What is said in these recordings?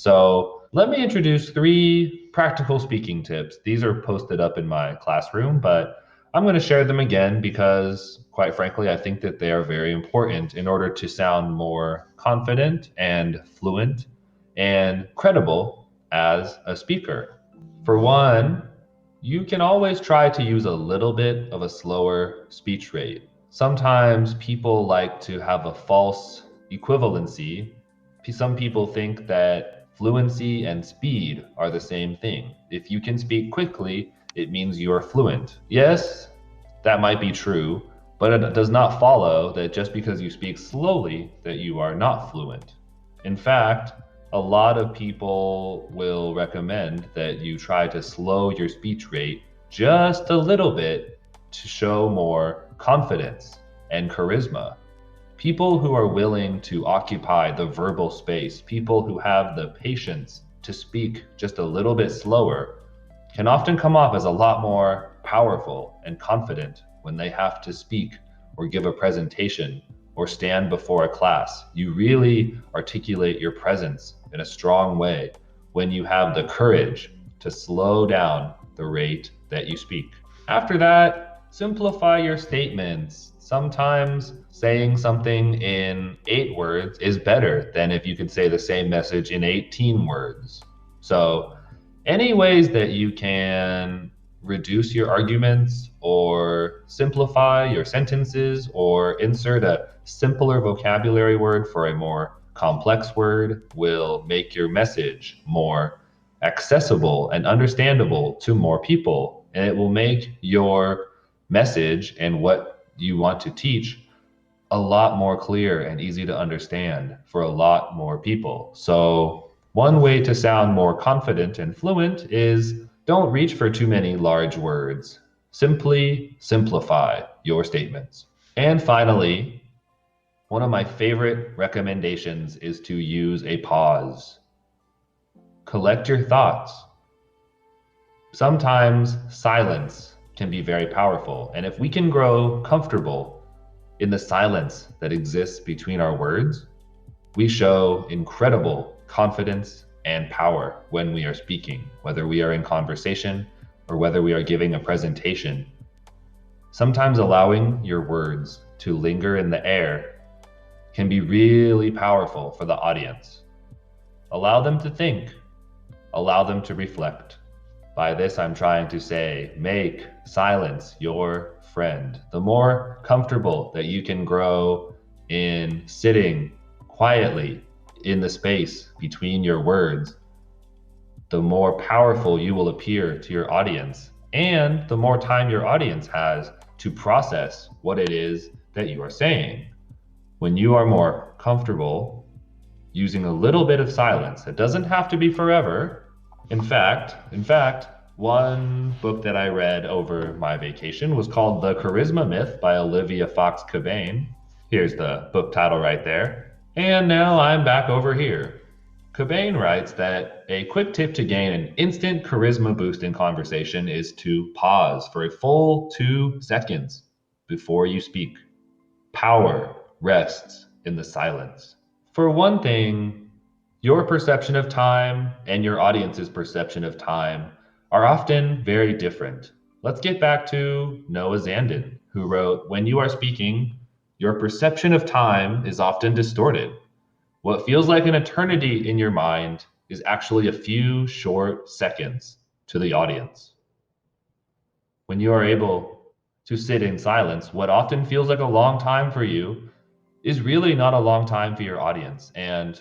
So let me introduce 3 practical speaking tips. These are posted up in my classroom, but I'm going to share them again because, quite frankly, I think that they are very important in order to sound more confident and fluent and credible as a speaker. For one, you can always try to use a little bit of a slower speech rate. Sometimes people like to have a false equivalency. Some people think that fluency and speed are the same thing. If you can speak quickly, it means you are fluent. Yes, that might be true, but it does not follow that just because you speak slowly that you are not fluent. In fact, a lot of people will recommend that you try to slow your speech rate just a little bit to show more confidence and charisma. People who are willing to occupy the verbal space, people who have the patience to speak just a little bit slower, can often come off as a lot more powerful and confident when they have to speak or give a presentation or stand before a class. You really articulate your presence in a strong way when you have the courage to slow down the rate that you speak. After that, simplify your statements. Sometimes saying something in 8 words is better than if you could say the same message in 18 words. So, any ways that you can reduce your arguments or simplify your sentences or insert a simpler vocabulary word for a more complex word will make your message more accessible and understandable to more people. And it will make your message and what you want to teach a lot more clear and easy to understand for a lot more people. So one way to sound more confident and fluent is don't reach for too many large words. Simply simplify your statements. And finally, one of my favorite recommendations is to use a pause. Collect your thoughts. Sometimes silence can be very powerful, and if we can grow comfortable in the silence that exists between our words, we show incredible confidence and power when we are speaking, whether we are in conversation or whether we are giving a presentation. Sometimes allowing your words to linger in the air can be really powerful for the audience. Allow them to think, allow them to reflect. By this, I'm trying to say, make silence your friend. The more comfortable that you can grow in sitting quietly in the space between your words, the more powerful you will appear to your audience, and the more time your audience has to process what it is that you are saying. When you are more comfortable using a little bit of silence, it doesn't have to be forever. In fact, one book that I read over my vacation was called The Charisma Myth by Olivia Fox Cabane. Here's the book title right there. And now I'm back over here. Cabane writes that a quick tip to gain an instant charisma boost in conversation is to pause for a full 2 seconds before you speak. Power rests in the silence. For one thing, your perception of time and your audience's perception of time are often very different. Let's get back to Noah Zandon, who wrote, "When you are speaking, your perception of time is often distorted. What feels like an eternity in your mind is actually a few short seconds to the audience." When you are able to sit in silence, what often feels like a long time for you is really not a long time for your audience. And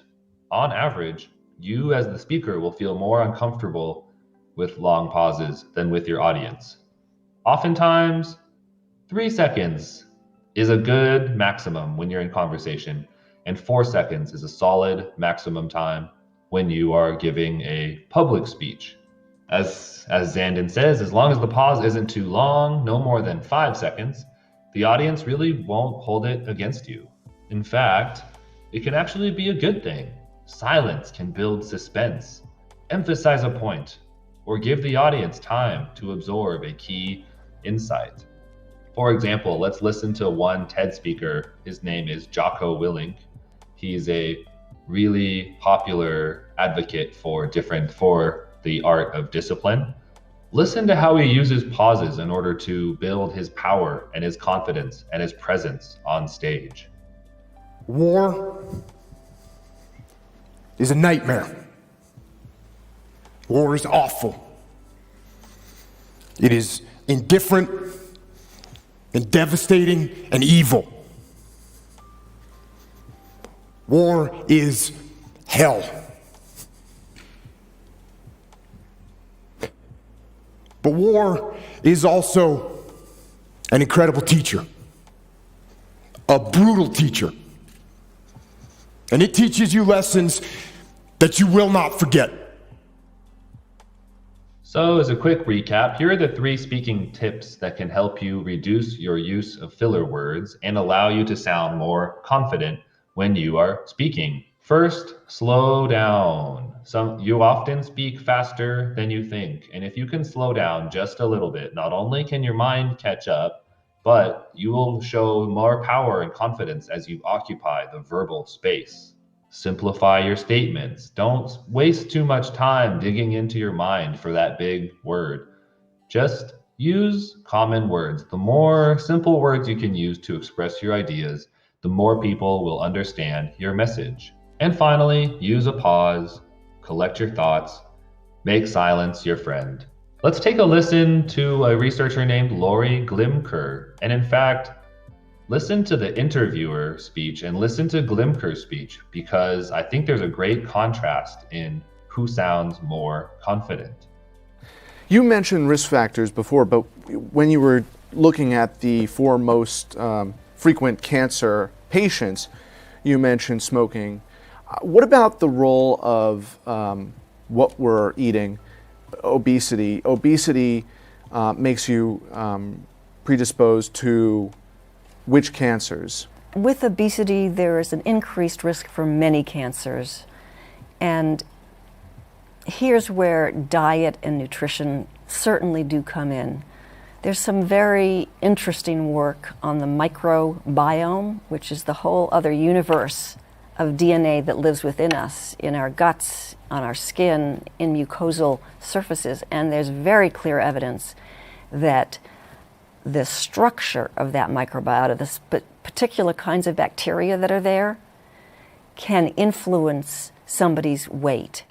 on average, you as the speaker will feel more uncomfortable with long pauses than with your audience. Oftentimes, 3 seconds is a good maximum when you're in conversation, and 4 seconds is a solid maximum time when you are giving a public speech. As Zandon says, as long as the pause isn't too long, no more than 5 seconds, the audience really won't hold it against you. In fact, it can actually be a good thing. Silence can build suspense, emphasize a point, or give the audience time to absorb a key insight. For example, let's listen to one TED speaker. His name is Jocko Willink. He's a really popular advocate for the art of discipline. Listen to how he uses pauses in order to build his power and his confidence and his presence on stage. War is a nightmare. War is awful. It is indifferent and devastating and evil. War is hell. But war is also an incredible teacher, a brutal teacher. And it teaches you lessons that you will not forget. So, as a quick recap, here are the 3 speaking tips that can help you reduce your use of filler words and allow you to sound more confident when you are speaking. First, slow down. You often speak faster than you think, and if you can slow down just a little bit, not only can your mind catch up, but you will show more power and confidence as you occupy the verbal space. Simplify your statements. Don't waste too much time digging into your mind for that big word. Just use common words. The more simple words you can use to express your ideas, the more people will understand your message. And finally, use a pause, collect your thoughts, make silence your friend. Let's take a listen to a researcher named Lori Glimker. And in fact, listen to the interviewer speech and listen to Glimker's speech, because I think there's a great contrast in who sounds more confident. You mentioned risk factors before, but when you were looking at the 4 most frequent cancer patients, you mentioned smoking. What about the role of what we're eating, obesity? Obesity makes you predisposed to which cancers? With obesity, there is an increased risk for many cancers. And here's where diet and nutrition certainly do come in. There's some very interesting work on the microbiome, which is the whole other universe of DNA that lives within us, in our guts, on our skin, in mucosal surfaces. And there's very clear evidence that the structure of that microbiota, the particular kinds of bacteria that are there, can influence somebody's weight.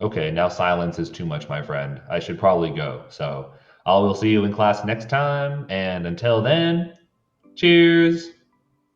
Okay, now silence is too much, my friend. I should probably go. So I will see you in class next time. And until then, cheers.